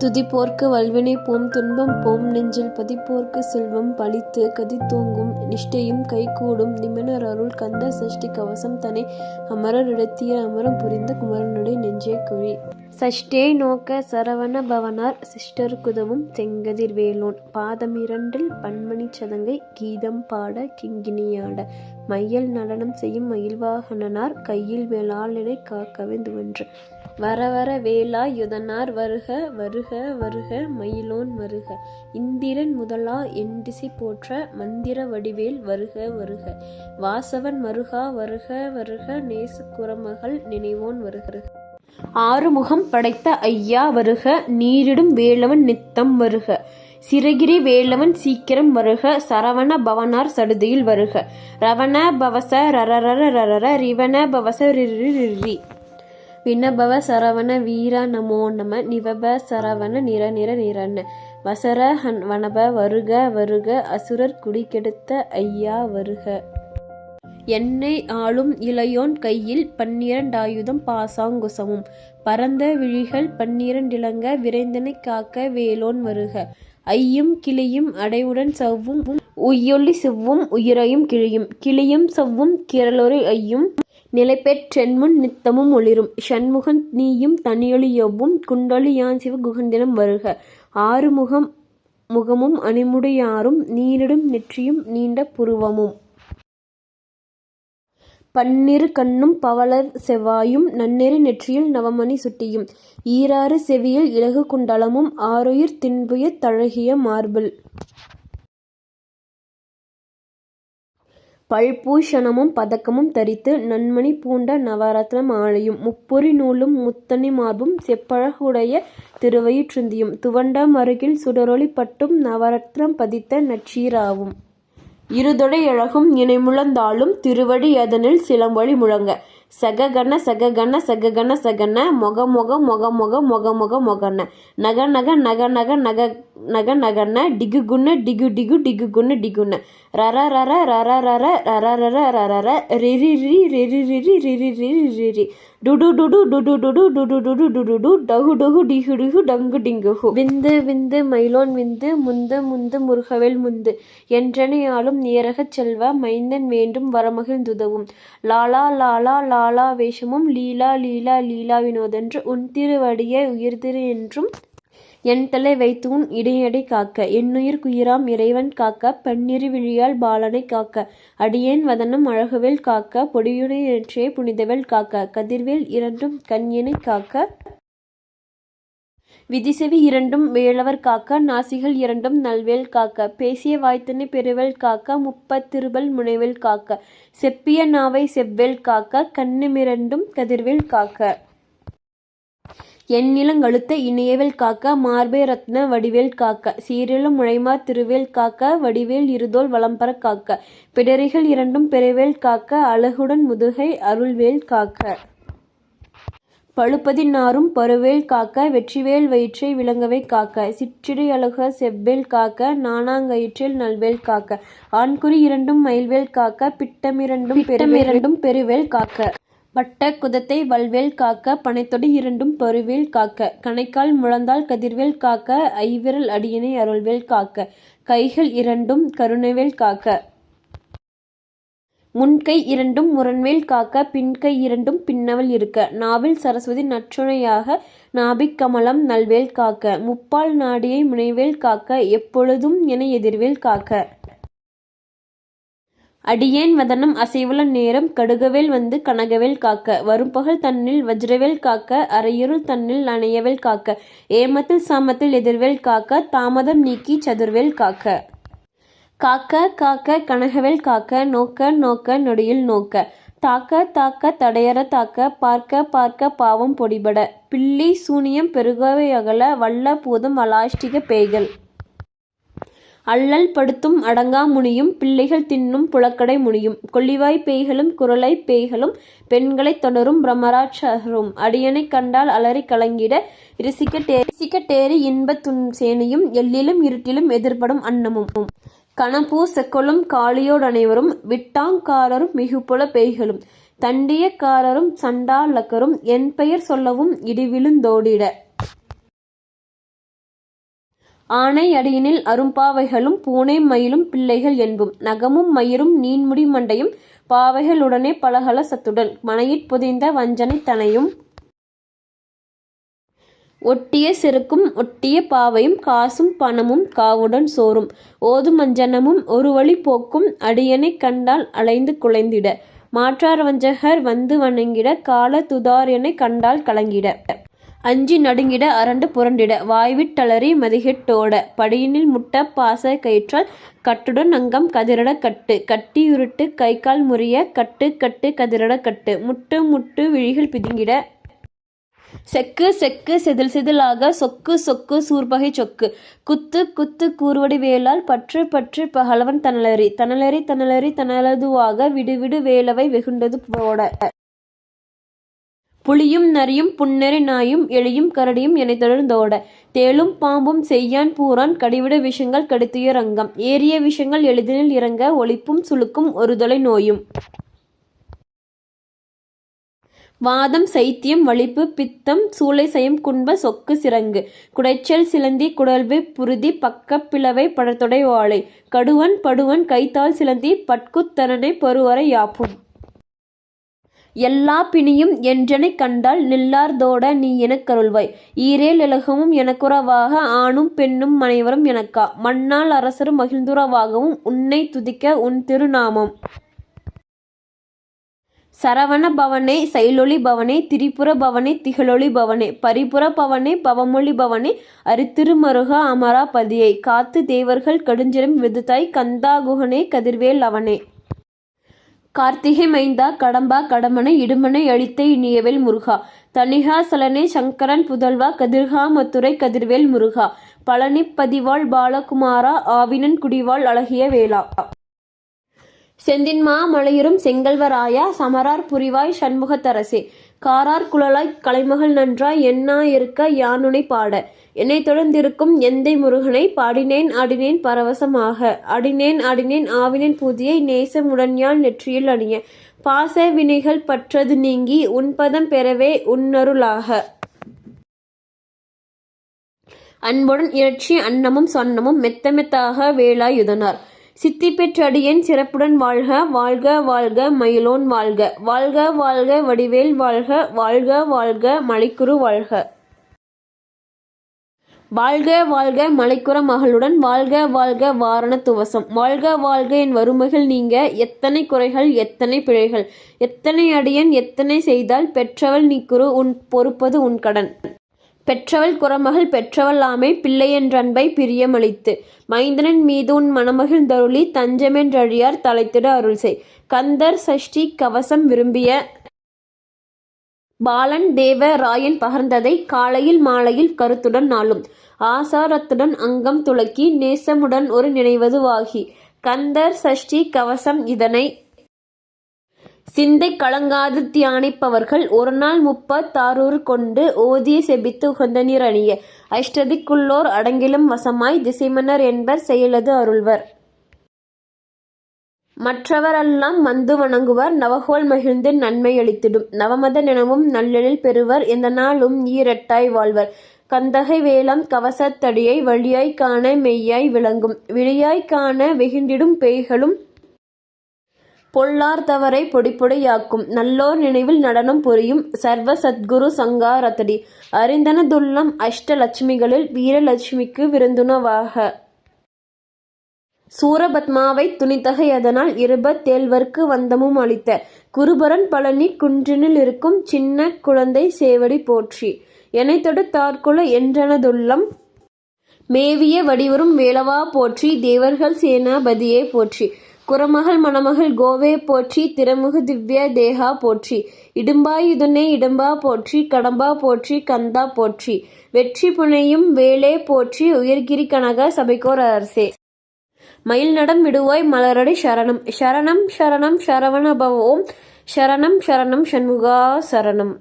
துதிப்போர்க்கு வல்வினை போம் துன்பம் போம் நெஞ்சில் பதிப்போர்க்கு செல்வம் பலித்து கதித்தோங்கும் நிஷ்டையும் கைகூடும் நிமலர் அருள் கந்த சஷ்டி கவசம் தனை அமரர் இடத்திய அமரம் புரிந்த குமரனுடைய நெஞ்சே குழி. சஷ்டே நோக்க சரவண பவனார் சிஷ்டர்க்குதவும் செங்கதிர் வேலோன் பாதமிரண்டில் பன்மணி சதங்கை கீதம் பாட கிங்கினியாட மையல் நடனம் செய்யும் மயில்வாகனனார் கையில் வேளாளனை காக்கவெந்துவென்று வரவர வேலா யுதனார் வருக வருக வருக மயிலோன் வருக இந்திரன் முதலா எண்டிசை போற்ற மந்திர வடிவேல் வருக வருக வாசவன் மருகா வருக வருக நேச குரமகள் நினைவோன் வருக ஆறுமுகம் படைத்த ஐயா வருக நீரிடும் வேலவன் நித்தம் வருக சிறகிரி வேலவன் சீக்கிரம் வருக சரவண பவனார் சடுதியில் வருக ரவண பவச ரரரர ரரர ரிவண பவச ரிரி வினபவ சரவண வீர நமோ நம நிவப சரவண நிர நிர நிரன வசர வனப வருக வருக அசுரர் குடி கெடுத்த ஐயா வருக என்னை ஆளும் இளையோன் கையில் 12 ஆயுதம் பாசாங்குசமும் பரந்த விழிகள் 12 இளங்க விரைந்தனை காக்க வேலோன் வருக ஐயும் கிளியும் அடைவுடன் சவ்வும் உய்யொலி செவ்வும் உயிரையும் கிளியும் சவ்வும் கிரலொரு ஐயும் நிலைபெற்றென்முன் நித்தமும் ஒளிரும் ஷண்முகன் நீயும் தனியொலி யொவ்வும் குண்டொலி யான் சிவ குகந்தினம் வருக முகமும் அணிமுடியாரும் நீரிடும் நெற்றியும் நீண்ட புருவமும் பன்னிரு கண்ணும் பவள செவ்வாயும் நன்னெறி நெற்றியில் நவமணி சுட்டியும் ஈராறு செவியில் இலகு குண்டலமும் ஆருயிர் தின்புய தழகிய மார்பில் பல்பூஷணமும் பதக்கமும் தரித்து நன்மணி பூண்ட நவரத்ன மாலையும் முப்புரி நூலும் முத்தணி மார்பும் செப்பழகுடைய திருவயிற்றுந்தியும் துவண்ட மருகில் சுடரொளி பட்டும் நவரத்னம் பதித்த நச்சீராவும் இருதொடை அழகும் இணைமுழந்தாளும் திருவடி அதனில் சிலம்பொலி முழங்க சககன சககன சககன சகன மொக மொக மொக மொக மொக மொக மொகன நக நக நக நக நக நக நகன டிகுகுன டிகு டிகு டிகுகுன டிகுன ரர ரர ரர ரர ரர ரர ரர ரிரி ரி ரிரி ரிரி ரிரி ரிரி ரிரி டுடு டுடு டுடு டுடு டுடு டுடு டுடு டு டகு டகு டிகு டிகு டங்கு டிங்குஹு விந்து விந்து மயிலோன் விந்து முந்து முந்து முருகவேல் முந்து என்றனையாலும் நேரகச் செல்வ மைந்தன் வேண்டும் வரமகிழ்ந்துதவும் லாலா லாலா லாலா வேஷமும் லீலா லீலா லீலா வினோதென்று உன் திருவடியை உயிர்திரு என்றும் என் தலை வைத்து உன் இடையடை காக்க என்னுயிர் குயிராம் இறைவன் காக்க பன்னிரு விழியால் பாலனை காக்க அடியேன் வதனம் அழகுவேல் காக்க பொடியுனை நெற்றியை புனிதவேல் காக்க கதிர்வேல் இரண்டும் கண்யனை காக்க விதிசெவி இரண்டும் வேலவர் காக்க நாசிகள் இரண்டும் நல்வேல் காக்க பேசிய வாய்த்தனை பெருவேல் காக்க முப்பத்திருபல் முனைவேல் காக்க செப்பிய நாவை செவ்வேல் காக்க கண்ணுமிரண்டும் கதிர்வேல் காக்க எண்ணிலங்கழுத்த இணையவேல் காக்க மார்பே ரத்ன வடிவேல் காக்க சீரிலும் முழைமார் திருவேல் காக்க வடிவேல் இருதோல் வலம்பர காக்க பிடரிகள் இரண்டும் பெருவேல் காக்க அழகுடன் முதுகை அருள்வேல் காக்க பழுப்பதினாரும் பருவேல் காக்க வெற்றிவேல் வயிற்றை விளங்கவே காக்க சிற்றிடை அழக செவ்வேல் காக்க நாணாங்கயிற்றில் நல்வேல் காக்க ஆண்குறி இரண்டும் மயில்வேல் காக்க பிட்டமிரண்டும் பெருவேல் காக்க வட்ட குதத்தை வல்வேல் காக்க பனைத்தொடி இரண்டும் பருவேல் காக்க கணைக்கால் முழந்தாள் கதிர்வேல் காக்க ஐவிரல் அடியனை அருள்வேல் காக்க கைகள் இரண்டும் கருணைவேல் காக்க முன்கை இரண்டும் முரண்வேல் காக்க பின்கை இரண்டும் பின்னவல் இருக்க நாவில் சரஸ்வதி நற்றுணையாக நாபிக் கமலம் நல்வேல் காக்க முப்பால் நாடியை முனைவேல் காக்க எப்பொழுதும் என எதிர்வேல் காக்க அடியேன் வதனம் அசைவுள்ள நேரம் கடுகவேல் வந்து கனகவேல் காக்க வரும்பகல் தன்னில் வஜ்ரவேல் காக்க அரையிருள் தன்னில் அணையவேல் காக்க ஏமத்தில் சாமத்தில் எதிர்வேல் காக்க தாமதம் நீக்கி சதுர்வேல் காக்க காக்க காக்க கனகவேல் காக்க நோக்க நோக்க நொடியில் நோக்க தாக்க தாக்க தடையற தாக்க பார்க்க பார்க்க பாவம் பொடிபட பில்லி சூனியம் பெருகவை அகல வல்ல பூதம் அலாஷ்டிக பேய்கள் அல்லல் படுத்தும் அடங்கா முனியும் பிள்ளைகள் தின்னும் புழக்கடை முனியும் கொள்ளிவாய் பேய்களும் குரலை பேய்களும் பெண்களை தொடரும் பிரம்மராட்சரும் அடியனை கண்டால் அலறி கலங்கிட இரசிக்கட்டேறி இன்பத் சேனையும் எல்லிலும் இருட்டிலும் எதிர்படும் அன்னமும் கணப்பூ செக்கொலும் காளியோடு அனைவரும் விட்டாங்காரரும் மிகுபுல பேய்களும் தண்டியக்காரரும் சண்டாலக்கரும் என் பெயர் சொல்லவும் இடிவிழுந்தோடிட ஆனை அடியினில் அரும்பாவைகளும் பூனை மயிலும் பிள்ளைகள் என்பும் நகமும் மயிரும் நீன்முடி மண்டையும் பாவைகள் உடனே பலகல சத்துடன் மனையிற் புதைந்த வஞ்சனை தனையும் ஒட்டிய செருக்கும் ஒட்டிய பாவையும் காசும் பணமும் காவுடன் சோறும் ஓதும் அஞ்சனமும் ஒருவழி போக்கும் அடியனைக் கண்டால் அலைந்து குலைந்திட மாற்றார் வஞ்சகர் வந்து வணங்கிட கால துதாரியனை கண்டால் கலங்கிட அஞ்சி நடுங்கிட அரண்டு புரண்டிட வாய்விட்டலறி மதிகெட்டோட படியினில் முட்ட பாச கயிற்றால் கட்டுடன் அங்கம் கதிரட கட்டு கட்டியுருட்டு கைகால் முறிய கட்டு கட்டு கதிரட கட்டு முட்டு முட்டு விழிகள் பிதுங்கிட செக்கு செக்கு செதில் செதிலாக சொக்கு சொக்கு சூர்பகை சொக்கு குத்து குத்து கூர்வடி வேலால் பற்று பற்று பகலவன் தனலறி தனலறி தனலறி தனலதுவாக விடுவிடு வேலவை வெகுண்டது போட புலியும் நரியும் புன்னெறி நாயும் எலியும் கரடியும் என தொடர்ந்தோட தேளும் பாம்பும் செய்யான் பூரான் கடிவிட விஷங்கள் கடுத்துய ரங்கம் ஏறிய விஷங்கள் எளிதினில் இறங்க ஒளிப்பும் சுளுக்கும் ஒரு தொலை நோயும் வாதம் சைத்தியம் வலிப்பு பித்தம் சூளை சயம் குன்ப சொக்கு சிரங்கு குடைச்சல் சிலந்தி குடல்வு புருதி பக்க பிளவை படத்தொடை வாழை கடுவன் படுவன் கைத்தால் சிலந்தி பட்குத்தரனை பருவரை யாப்பும் எல்லா பிணியும் என்றனை கண்டால் நில்லார்தோட நீ எனக் கருள்வாய் ஈரேல் இலகமும் எனக்குறவாக ஆணும் பெண்ணும் அனைவரும் எனக்கா மண்ணால் அரசரும் மகிழ்ந்துறவாகவும் உன்னை துதிக்க உன் திருநாமம் சரவண பவனே சைலொளி பவனே திரிபுர பவனே திகழொளி பவனே பரிபுர பவனே பவமொழி பவனே அரித்திருமருகா அமராபதியை காத்து தேவர்கள் கடுஞ்சிரம் விதுத்தாய் கந்தா குகனே கதிர்வேல் அவனே கார்த்திகை மைந்தா கடம்பா கடமனை இடுமனை அழித்த இனியவேல் முருகா தனிகா சலனே சங்கரன் புதல்வா கதிர்கா மத்துரை கதிர்வேல் முருகா பழனி பதிவாள் பாலகுமாரா ஆவினன் குடிவாள் அழகிய வேளா செந்தின்மா மலையுறும் செங்கல்வராயா சமரார் புரிவாய் சண்முகத்தரசே காரார் குழலாய் கலைமகள் நன்றாய் என்னா இருக்க யானுனை பாட என்னை தொடர்ந்திருக்கும் எந்தை முருகனை பாடினேன் ஆடினேன் பரவசமாக ஆடினேன் ஆடினேன் ஆவினேன் புதியை நேசமுடன்யான் நெற்றியில் அணிய பாச வினைகள் பற்றது நீங்கி உன்பதம் பெறவே உன்னருளாக அன்புடன் இறைச்சி அன்னமும் சொன்னமும் மெத்த மெத்தாக வேலாயுதனார் சித்தி பெற்றடியேன் சிறப்புடன் வாழ்க வாழ்க வாழ்க மயிலோன் வாழ்க வாழ்க வாழ்க வடிவேல் வாழ்க வாழ்க வாழ்க மலைக்குரு வாழ்க வாழ்க வாழ்க மலைக்குற மகளுடன் வாழ்க வாழ்க வாரண துவசம் வாழ்க வாழ்க என் வறுமைகள் நீங்க எத்தனை குறைகள் எத்தனை பிழைகள் எத்தனை அடியன் எத்தனை செய்தால் பெற்றவள் நீக்குரு உன் பொறுப்பது உன் கடன் பெற்றவள் குறமகள் பெற்றவள் ஆமை பிள்ளையென்றன்பை பிரியமளித்து மைந்தனன் மீது உன் மணமகிழ்ந்தருளி தஞ்சமென்றழியார் தலைத்திட அருள் செய் கந்தர் சஷ்டி கவசம் விரும்பிய பாலன் தேவ ராயன் பகர்ந்ததை காலையில் மாலையில் கருத்துடன் நாளும் ஆசாரத்துடன் அங்கம் துளக்கி நேசமுடன் ஒரு நினைவதுவாகி கந்தர் சஷ்டி கவசம் இதனை சிந்தை கலங்காது தியானிப்பவர்கள் ஒரு நாள் 36 கொண்டு ஓதிய செபித்து உகந்த நீர் அணிய அஷ்டதிக்குள்ளோர் அடங்கிலும் வசமாய் திசைமன்னர் என்பர் செயலது அருள்வர் மற்றவரெல்லாம் வந்து வணங்குவர் நவகோல் மகிழ்ந்து நன்மை அளித்திடும் நவமத நினமும் நல்லெழில் பெறுவர் எந்த நாளும் ஈரட்டாய் வாழ்வர் கந்தகை வேலம் கவசத்தடியை வழியாய் காண மெய்யாய் விளங்கும் விழியாய் காண வெகுண்டிடும் பேய்களும் பொல்லார் தவறை பொடிப்பொடியாக்கும் நல்லோர் நினைவில் நடனம் புரியும் சர்வ சத்குரு சங்காரத்தடி அறிந்தனதுள்ளம் அஷ்டலட்சுமிகளில் வீரலட்சுமிக்கு விருந்துணவாக சூரபத்மாவை துணித்தகை அதனால் 27 வந்தமும் அளித்த குருபரன் பழனி குன்றினில் இருக்கும் சின்ன குழந்தை சேவடி போற்றி என்னை தொடு தார்குல என்றனதுள்ளம் மேவிய வடிவரும் வேலவா போற்றி தேவர்கள் சேனாபதியே போற்றி குறமகள் மணமகள் கோவே போற்றி திறமுகு திவ்ய தேகா போற்றி இடும்பாயுதனே இடம்பா போற்றி கடம்பா போற்றி கந்தா போற்றி வெற்றி புனையும் வேலே போற்றி உயர்கிரி கனக சபைக்கோர் அரசே மயில் நடம் விடுவாய் மலரடி சரணம் சரணம் சரணம் சரவண பவ ஓம் சரணம் சரணம் சண்முகா சரணம்.